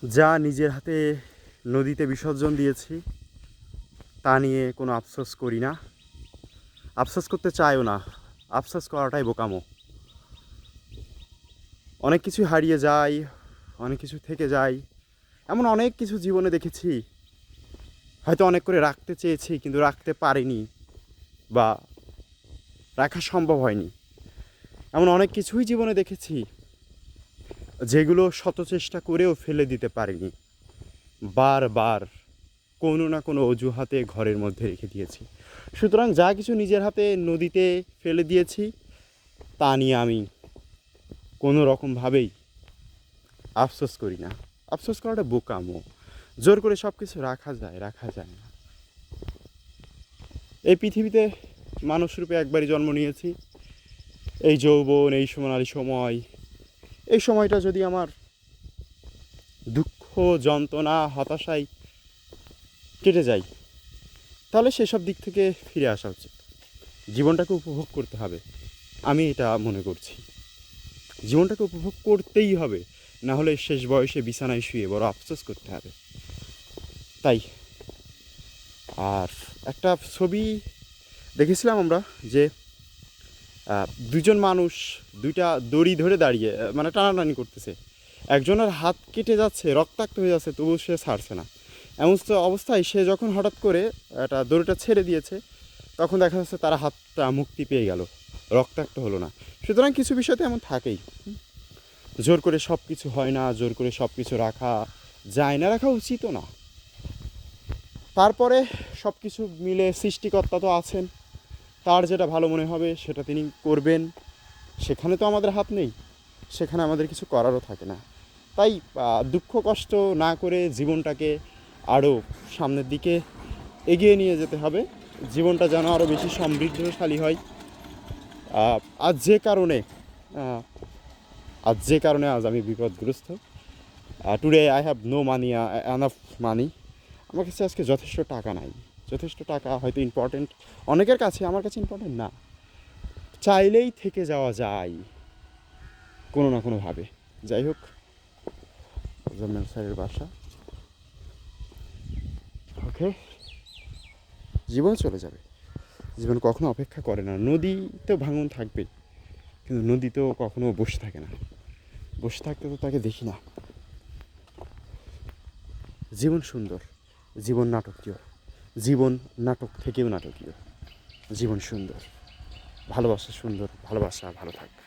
যা নিজের হাতে নদীতে বিসর্জন দিয়েছি তা নিয়ে কোনো আফসোস করি না, আফসোস করতে চাইও না। আফসোস করাটাই বোকামো। অনেক কিছু হারিয়ে যায়, অনেক কিছু থেকে যায়। এমন অনেক কিছু জীবনে দেখেছি, হয়তো অনেক করে রাখতে চেয়েছি কিন্তু রাখতে পারিনি বা রাখা সম্ভব হয়নি। এমন অনেক কিছুই জীবনে দেখেছি যেগুলো শত চেষ্টা করেও ফেলে দিতে পারিনি। বারবার কোনো না কোনো অজুহাতে ঘরের মধ্যে রেখে দিয়েছি। সুতরাং যা কিছু নিজের হাতে নদীতে ফেলে দিয়েছি তা নিয়ে আমি কোনো রকমভাবেই আফসোস করি না। আফসোস করাটা বোকামো। জোর করে সব কিছু রাখা যায় না। এই পৃথিবীতে মানুষ রূপে একবারই জন্ম নিয়েছি। এই যৌবন, এই সোনালি সময়, এই সময়টা যদি আমার দুঃখ, যন্ত্রণা, হতাশায় কেটে যায় তাহলে সেসব দিক থেকে ফিরে আসা উচিত। জীবনটাকে উপভোগ করতে হবে, আমি এটা মনে করছি। জীবনটাকে উপভোগ করতেই হবে, না হলে শেষ বয়সে বিছানায় শুয়ে বড় আফসোস করতে হবে। তাই আর একটা ছবি দেখেছিলাম আমরা যে দুজন মানুষ দুইটা দড়ি ধরে দাঁড়িয়ে মানে টানাটানি করতেছে। একজনের হাত কেটে যাচ্ছে, রক্তাক্ত হয়ে যাচ্ছে, তবুও সে ছাড়ছে না। এমন অবস্থায় সে যখন হঠাৎ করে একটা দড়িটা ছেড়ে দিয়েছে তখন দেখা যাচ্ছে তার হাতটা মুক্তি পেয়ে গেল, রক্তাক্ত হলো না। সুতরাং কিছু বিষয়তে এমন থাকেই। জোর করে সব কিছু হয় না, জোর করে সব কিছু রাখা যায় না, রাখা উচিতও না। তারপরে সব কিছু মিলে সৃষ্টিকর্তা তো আছেন, তার যেটা ভালো মনে হবে সেটা তিনি করবেন। সেখানে তো আমাদের হাত নেই, সেখানে আমাদের কিছু করারও থাকে না। তাই দুঃখ কষ্ট না করে জীবনটাকে আরও সামনের দিকে এগিয়ে নিয়ে যেতে হবে। জীবনটা যেন আরও বেশি সমৃদ্ধশালী হয়। আজ যে কারণে আজ আমি বিপদগ্রস্ত। Today I have no money, enough money. আমার কাছে আজকে যথেষ্ট টাকা নাই। যথেষ্ট টাকা হয়তো ইম্পর্টেন্ট অনেকের কাছে, আমার কাছে ইম্পর্টেন্ট না। চাইলেই থেকে যাওয়া যায় কোনো না কোনোভাবে। যাই হোক, জমের স্যারের বাসা। ওকে, জীবন চলে যাবে, জীবন কখনো অপেক্ষা করে না। নদীতেও ভাঙন থাকবে, কিন্তু নদী তো কখনো বসে থাকে না। বসে থাকতে তো তাকে দেখি না। জীবন সুন্দর, জীবন নাটকীয়, জীবন নাটক থেকেও নাটকীয়। জীবন সুন্দর, ভালোবাসা সুন্দর, ভালোবাসা ভালো থাকবে।